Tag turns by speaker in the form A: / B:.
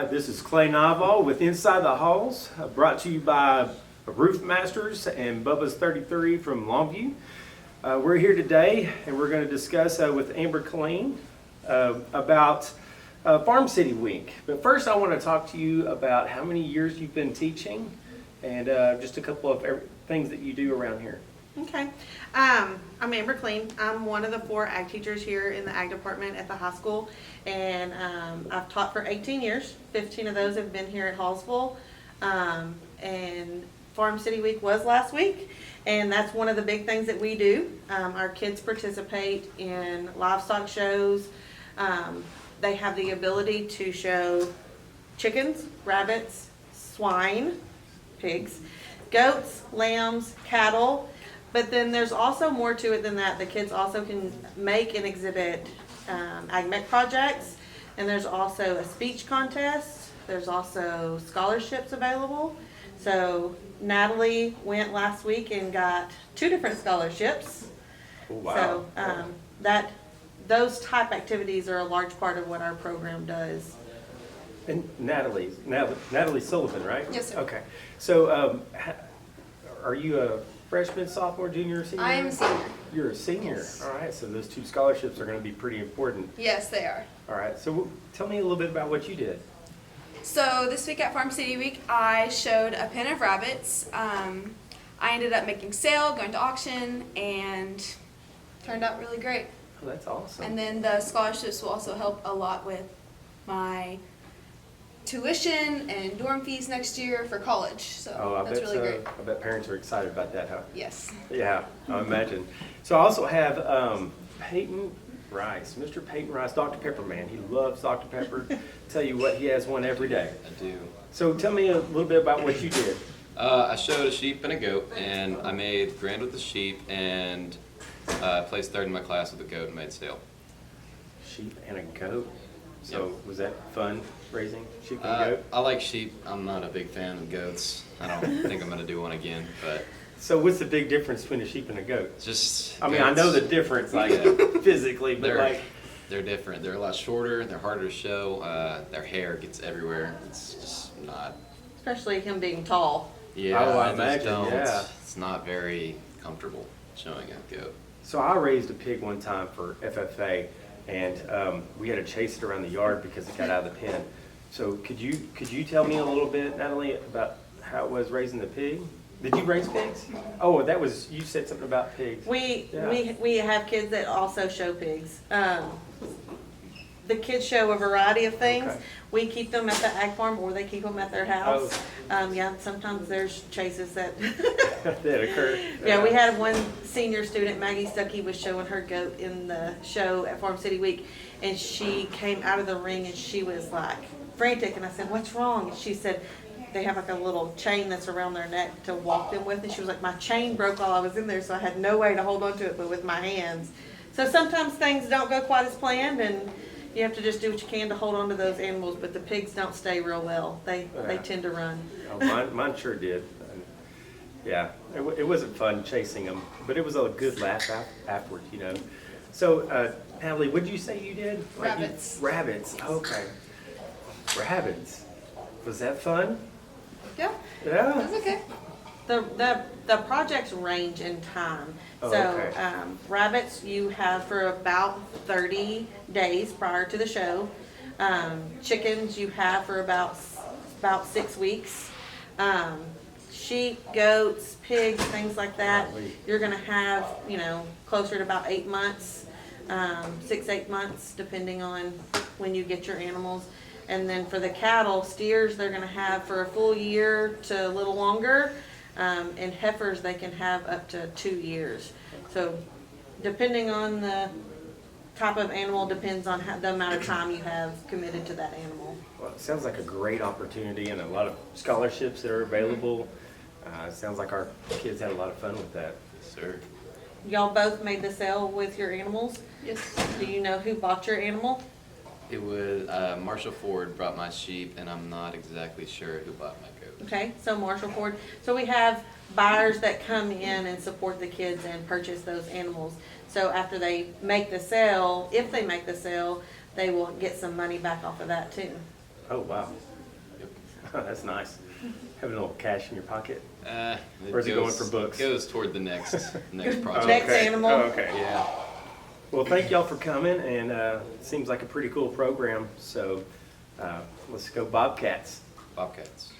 A: This is Clay Nyvall with Inside the Halls, brought to you by Roof Masters and Bubba's 33 from Longview. We're here today and we're going to discuss with Amber Killeen about Farm City Week. But first I want to talk to you about how many years you've been teaching and just a couple of things that you do around here.
B: Okay. I'm Amber Killeen. I'm one of the 4 ag teachers here in the ag department at the high school, and I've taught for 18 years. 15 of those have been here at Hallsville, and Farm City Week was last week, and that's one of the big things that we do. Our kids participate in livestock shows. They have the ability to show chickens, rabbits, swine, pigs, goats, lambs, cattle. But then there's also more to it than that. The kids also can make and exhibit ag mech projects, and there's also a speech contest. There's also scholarships available. So Natalie went last week and got 2 different scholarships.
A: Oh, wow.
B: So those type activities are a large part of what our program does.
A: And Natalie Sullivan, right?
C: Yes, sir.
A: Okay. So are you a freshman, sophomore, junior, senior?
C: I am a senior.
A: You're a senior.
C: Yes.
A: All right. So those 2 scholarships are going to be pretty important.
C: Yes, they are.
A: All right. So tell me a little bit about what you did.
C: So this week at Farm City Week, I showed a pen of rabbits. I ended up making sale, going to auction, and turned out really great.
A: Oh, that's awesome.
C: And then the scholarships will also help a lot with my tuition and dorm fees next year for college. So that's really great.
A: I bet parents are excited about that, huh?
C: Yes.
A: Yeah, I imagine. So I also have Payton Rice, Mr. Payton Rice, Dr. Pepper man. He loves Dr. Pepper. Tell you what, he has one every day.
D: I do.
A: So tell me a little bit about what you did.
D: I showed a sheep and a goat, and I made grand with the sheep, and placed 3rd in my class with the goat and made sale.
A: Sheep and a goat. So
D: Yep.
A: was that fun raising sheep and a goat?
D: I like sheep. I'm not a big fan of goats. I don't think I'm going to do one again, but
A: So what's the big difference between a sheep and a goat?
D: it's just.
A: I mean, I know the difference, like physically, but
D: They're different. They're a lot shorter. They're harder to show. Their hair gets everywhere. It's just not.
B: Especially him being tall.
D: Yeah,
A: Oh, I
D: just
A: imagine,
D: don't.
A: yeah.
D: It's not very comfortable showing a goat.
A: So I raised a pig one time for FFA, and we had to chase it around the yard because it got out of the pen. So could you tell me a little bit, Natalie, about how it was raising the pig? Did you raise pigs? Oh, you said something about pigs.
B: We
A: Yeah.
B: have kids that also show pigs. The kids show a variety of things.
A: Okay.
B: We keep them at the ag farm, or they keep them at their house. Yeah, sometimes there's chases that.
A: That occurred.
B: Yeah, we had one senior student, Maggie Stuckey, was showing her goat in the show at Farm City Week, and she came out of the ring and she was like frantic, and I said, "What's wrong?" And she said, they have like a little chain that's around their neck to walk them with, and she was like, "My chain broke while I was in there, so I had no way to hold on to it but with my hands." So sometimes things don't go quite as planned, and you have to just do what you can to hold on to those animals, but the pigs don't stay real well. They tend to run.
A: Oh, mine sure did. Yeah, it wasn't fun chasing them, but it was a good laugh afterwards, you know. So, Natalie, what did you say you did?
C: Rabbits.
A: Rabbits, okay. Rabbits. Was that fun?
C: Yeah.
A: Yeah.
C: That's okay.
B: The projects range in time.
A: Oh,
B: So
A: okay.
B: rabbits you have for about 30 days prior to the show. Chickens you have for about 6 weeks. Sheep, goats, pigs, things like that.
A: Golly.
B: You're gonna have, closer to about 8 months, 6-8 months, depending on when you get your animals. And then for the cattle, steers they're gonna have for a full year to a little longer. And heifers, they can have up to 2 years. So depending on the type of animal, depends on the amount of time you have committed to that animal.
A: Well, it sounds like a great opportunity and a lot of scholarships that are available. It sounds like our kids had a lot of fun with that.
D: Sir.
B: Y'all both made the sale with your animals.
C: Yes.
B: Do you know who bought your animal?
D: It was Marshall Ford brought my sheep, and I'm not exactly sure who bought my goat.
B: Okay, so Marshall Ford. So we have buyers that come in and support the kids and purchase those animals. So after they make the sale, if they make the sale, they will get some money back off of that too.
A: Oh, wow. That's nice. Having a little cash in your pocket.
D: It
A: Or is it going for books?
D: Goes toward the next project.
B: Next
A: Okay.
B: animal.
A: Oh, okay.
D: Yeah.
A: Well, thank y'all for coming, and it seems like a pretty cool program. So let's go Bobcats.
D: Bobcats.